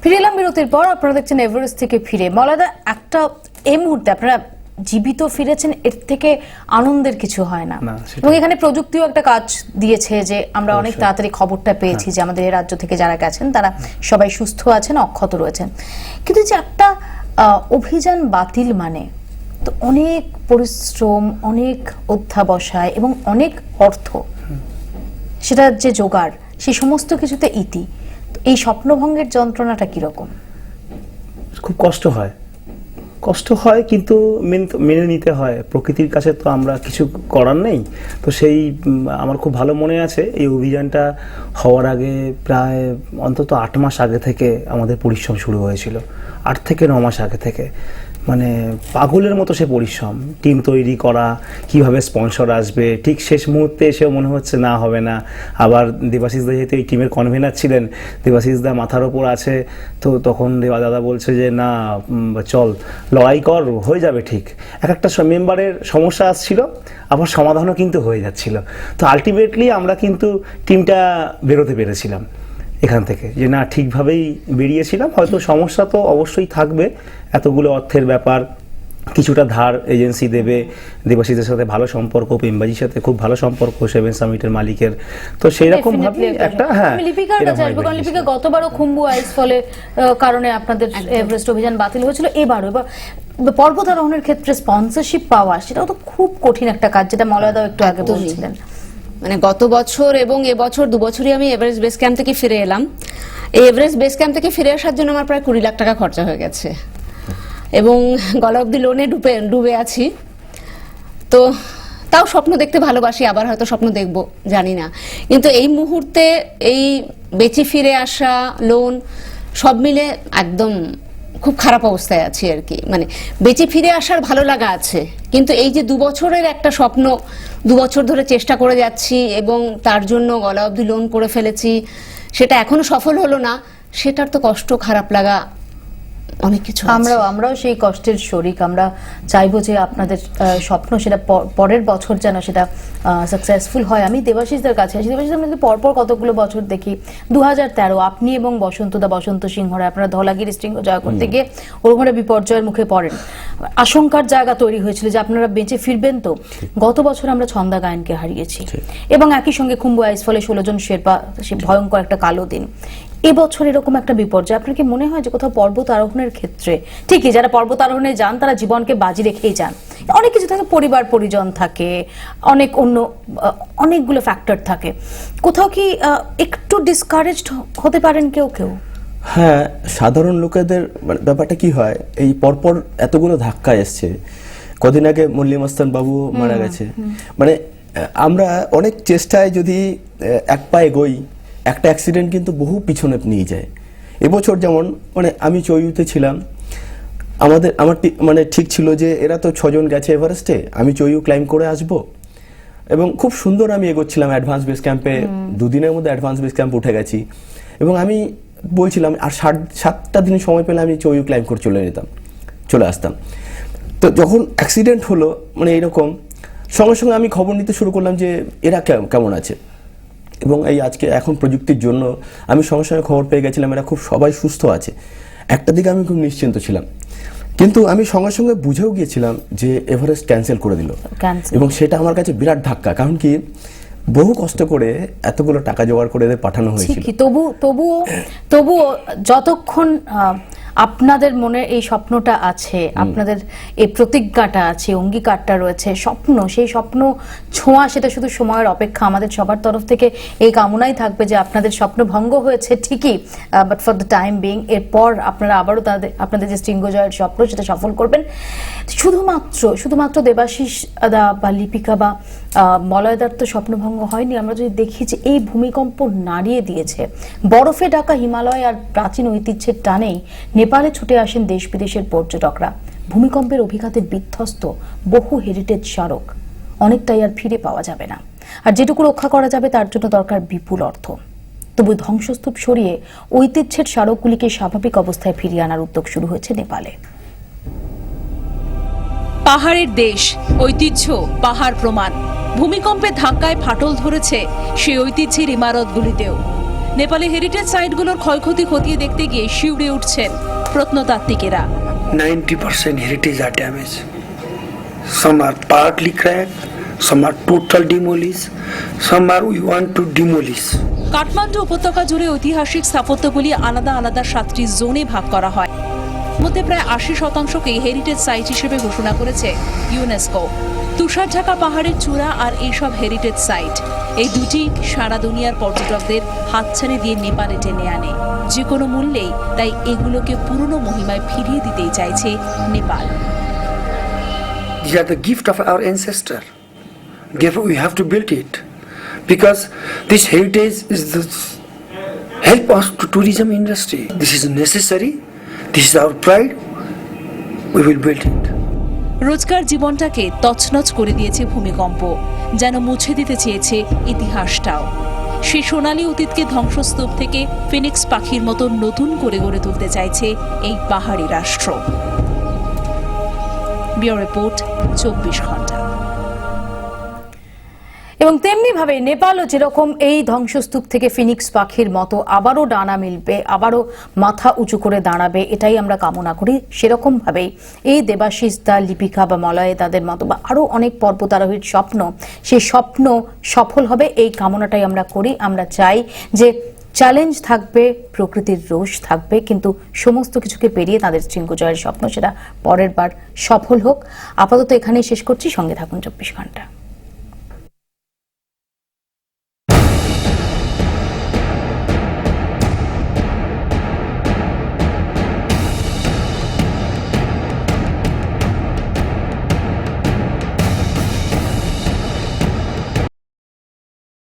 ফিরে এলাম বিরতির পর। আপনারা দেখছেন এভারেস্ট থেকে ফিরে। মলাদা, একটা এই মুহূর্তে আপনারা জীবিত ফিরেছেন, এর থেকে আনন্দের কিছু হয় না। এবং এখানে প্রযুক্তিও একটা কাজ দিয়েছে যে আমরা অনেক তাড়াতাড়ি খবরটা পেয়েছি যে আমাদের এই রাজ্য থেকে যারা গেছেন তারা সবাই সুস্থ আছেন, অক্ষত রয়েছেন। কিন্তু যে একটা অভিযান বাতিল মানে তো অনেক পরিশ্রম, অনেক অধ্যাবসায় এবং অনেক অর্থ, সেটার যে জোগাড়, সেই সমস্ত কিছুতে ইতি। এই স্বপ্নভঙ্গের যন্ত্রণাটা কিরকম? খুব কষ্ট হয় কিন্তু মেনে নিতে হয়। প্রকৃতির কাছে তো আমরা কিছু করার নেই। তো সেই আমার খুব ভালো মনে আছে এই অভিযানটা হওয়ার আগে প্রায় অন্তত 8 মাস আগে থেকে আমাদের পরিশ্রম শুরু হয়েছিল। 8 থেকে 9 মাস আগে থেকে, মানে পাগলের মতো সে পরিশ্রম, টিম তৈরি করা, কিভাবে স্পন্সর আসবে, ঠিক শেষ মুহূর্তে এসেও মনে হচ্ছে না হবে না। আবার দেবাশিসদা যেহেতু এই টিমের কনভেনার ছিলেন, দেবাশিসদা মাথার ওপর আছে, তো তখন দাদা বলছে যে না চল লড়াই কর, হয়ে যাবে ঠিক। একটা মেম্বারের সমস্যা আসছিল, আবার সমাধানও কিন্তু হয়ে যাচ্ছিল। তো আলটিমেটলি আমরা কিন্তু টিমটা বেরোতে পেরেছিলাম এখান থেকে, যে না ঠিকভাবেই বেরিয়েছিলাম। হয়তো সমস্যা তো অবশ্যই থাকবে, এতগুলো অর্থের ব্যাপার, কিছুটা ধার এজেন্সি দেবে। দেবাশিসের সাথে ভালো সম্পর্ক, পেম্বাজির সাথে খুব ভালো সম্পর্ক, 7 সামিটের মালিকের। তো সেই রকম ভাবে একটা লিপিকা গতবারও খুম্বু আইস ফলে কারণে আপনাদের এভারেস্ট অভিযান বাতিল হয়েছিল। এবার পর্বতারোহণের ক্ষেত্রে স্পন্সরশিপ পাওয়া, সেটাও তো খুব কঠিন একটা কাজ, যেটা মলয়দাও একটু আগে বলছিলেন। মানে গত বছর এবং এবছর 2 বছরই আমি এভারেস্ট বেস ক্যাম্প থেকে ফিরে এলাম। এই এভারেস্ট বেস ক্যাম্প থেকে ফিরে আসার জন্য আমার প্রায় 20 লাখ টাকা খরচা হয়ে গেছে এবং গলা অব্দি লোনে ডুবে আছি। তো তাও স্বপ্ন দেখতে ভালোবাসি, আবার হয়তো স্বপ্ন দেখব জানি না। কিন্তু এই মুহূর্তে এই বেঁচে ফিরে আসা, লোন সব মিলে একদম খুব খারাপ অবস্থায় আছি আর কি। মানে বেঁচে ফিরে আসার ভালো লাগা আছে, কিন্তু এই যে 2 বছরের একটা স্বপ্ন, 2 বছর ধরে চেষ্টা করে যাচ্ছি এবং তার জন্য গলা অবধি লোন করে ফেলেছি, সেটা এখনো সফল হলো না, সেটার তো কষ্ট, খারাপ লাগা অনেক কিছু। আমরাও সেই কষ্টের শরিক। আমরা চাইবো যে আপনাদের স্বপ্ন সেটা পরের বছর যেন সেটা সাকসেসফুল হয়। আমি দেবাশিসদের কাছে আসি। দেবাশিস, আমরা পরপর কতগুলো বছর দেখি। 2013 আপনি এবং বসন্ত সিংহ রায়, আপনারা ধলাগিরি শৃঙ্গ জয় করতে গিয়ে ওখানে বিপর্যয়ের মুখে পড়েন। আশঙ্কার জায়গা তৈরি হয়েছিল যে আপনারা বেঁচে ফিরবেন। তো গত বছর আমরা ছন্দা গায়নকে হারিয়েছি এবং একই সঙ্গে খুম্বু আইস ফলে 16 জন শেরপা, সে ভয়ঙ্কর একটা কালো দিন। এবছর এরকম একটা বিপর্যয়, আপনার কি মনে হয় যে কোথাও পর্বত আরোহণের ক্ষেত্রে, ঠিকই যারা পর্বত আরোহণে যান তারা জীবনকে বাজি রেখেই যান, অনেক কিছু থাকে, পরিবার পরিজন থাকে, অনেক অনেকগুলো ফ্যাক্টর থাকে, কোথাও কি একটু ডিসকারেজড হতে পারেন কেউ? হ্যাঁ, সাধারণ লোকেদের ব্যাপারটা কি হয়, এই পরপর এতগুলো ধাক্কা এসছে। কদিন আগে মল্লিম আস্তান বাবু মারা গেছে। মানে আমরা অনেক চেষ্টায় যদি এক পা এগোই, একটা অ্যাক্সিডেন্ট কিন্তু বহু পিছনে নিয়ে যায়। এবছর যেমন মানে আমি চৈউতে ছিলাম, আমার মানে ঠিক ছিল যে এরা তো 6 জন গেছে এভারেস্টে, আমি চৈউ ক্লাইম্ব করে আসব। এবং খুব সুন্দর আমি এগোচ্ছিলাম অ্যাডভান্স বেস ক্যাম্পে, 2 দিনের মধ্যে অ্যাডভান্স বেস ক্যাম্প উঠে গেছি। এবং আমি বলছিলাম আর 7টা দিন সময় পেলে আমি চৈউ ক্লাইম্ব করে চলে আসতাম। তো যখন অ্যাক্সিডেন্ট হলো, মানে এরকম, সঙ্গে সঙ্গে আমি খবর নিতে শুরু করলাম যে এরা কেমন আছে। এবং এই আজকে এখন প্রযুক্তির জন্য আমি সঙ্গে সঙ্গে খবর পেয়ে গেছিলাম এরা খুব সবাই সুস্থ আছে। একটা দিকে আমি খুব নিশ্চিন্ত ছিলাম, কিন্তু আমি সঙ্গে সঙ্গে বুঝেও গিয়েছিলাম যে এভারেস্ট ক্যান্সেল করে দিল। এবং সেটা আমার কাছে বিরাট ধাক্কা, কারণ কি বহু কষ্ট করে এতগুলো টাকা জোগাড় করে এদের পাঠানো হয়েছিল। তবুও যতক্ষণ আপনাদের মনে এই স্বপ্নটা আছে, আপনাদের এই প্রতিজ্ঞাটা আছে, অঙ্গীকারটা রয়েছে, সেই স্বপ্ন ছোঁয়া, সেটা শুধু সময়ের অপেক্ষা। আমাদের সবার তরফ থেকে এই কামনাই থাকবে যে আপনাদের স্বপ্ন ভঙ্গ হয়েছে ঠিকই, but for the time being, এরপর আপনারা আবারও আপনাদের যে শৃঙ্গজয়ের স্বপ্ন সেটা সফল করবেন। শুধুমাত্র দেবাশিস বা লিপিকা বা মলয়দার তো স্বপ্নভঙ্গ হয়নি। আমরা যদি দেখি যে এই ভূমিকম্প নাড়িয়ে দিয়েছে, বরফে ঢাকা হিমালয় আর প্রাচীন ঐতিহ্যের টানেই নেপালে ছুটে আসেন দেশ বিদেশের পর্যটকরা। ভূমিকম্পের অভিঘাতে বিধ্বস্ত বহু হেরিটেজ স্মারক অনেকটাই আর ফিরে পাওয়া যাবে না, আর যেটুকু রক্ষা করা যাবে তার জন্য দরকার বিপুল অর্থ। তবু ধ্বংসস্তূপ সরিয়ে ঐতিহ্যের স্মারকগুলিকে স্বাভাবিক অবস্থায় ফিরিয়ে আনার উদ্যোগ শুরু হয়েছে নেপালে। পাহাড়ের দেশ, ঐতিহ্য, পাহাড় প্রমাণ। ভূমিকম্পের ধাক্কায় ফাটল ধরেছে সেই ঐতিহ্যের ইমারতগুলিতেও। নেপালে হেরিটেজ সাইটগুলোর ক্ষয়ক্ষতি খতিয়ে দেখতে গিয়ে শিউরে উঠছেন প্রত্নতাত্ত্বিকেরা। 90% heritage are damaged. Some are partly cracked, some are total demolished, some are we want to demolish. Kathmandu উপত্যকা জুড়ে ঐতিহাসিক স্থাপত্যগুলি আলাদা আলাদা 7টি জোনে ভাগ করা হয়। মধ্যে প্রায় 80%কেই হেরিটেজ সাইট হিসেবে ঘোষণা করেছে ইউনেস্কো। তুষার ঢাকা পাহাড়ের চূড়া আর এইসব হেরিটেজ সাইট, এই দুটি সারা দুনিয়ার পর্যটকদের হাতছানি দিয়ে নেপালে টেনে আনে যে কোনো মূল্যেই। তাই এগুলোকে পুরনো মহিমায় ফিরিয়ে দিতেই চাইছে Nepal. These are the gift of our ancestor. Therefore, we have to build it because this heritage is the help us to tourism industry. This is necessary. This is our pride. We will build it. রোজকার জীবনটাকে তছনছ করে দিয়েছে ভূমিকম্প, যেন মুছে দিতে চেয়েছে ইতিহাসটাও। সে সোনালী অতীতকে ধ্বংসস্তূপ থেকে ফিনিক্স পাখির মতো নতুন করে গড়ে তুলতে চাইছে এই পাহাড়ি রাষ্ট্র। ব্যুরো রিপোর্ট, 24 ঘন্টা। এবং তেমনি ভাবে নেপালও যেরকম এই ধ্বংসস্তূপ থেকে ফিনিক্স পাখির মতো আবারও ডানা মিলবে, আবারও মাথা উঁচু করে দাঁড়াবে, এটাই আমরা কামনা করি। সেরকম ভাবেই এই দেবাশিস দা, লিপিকা বা মলয় তাদের মতো বা আরো অনেক পর্বতারোহীর স্বপ্ন, সেই স্বপ্ন সফল হবে এই কামনাটাই আমরা করি। আমরা চাই যে চ্যালেঞ্জ থাকবে, প্রকৃতির রোষ থাকবে, কিন্তু সমস্ত কিছুকে পেরিয়ে তাদের শৃঙ্গ জয়ের স্বপ্ন সেটা পরের বার সফল হোক। আপাতত এখানেই শেষ করছি, সঙ্গে থাকুন 24 ঘন্টা।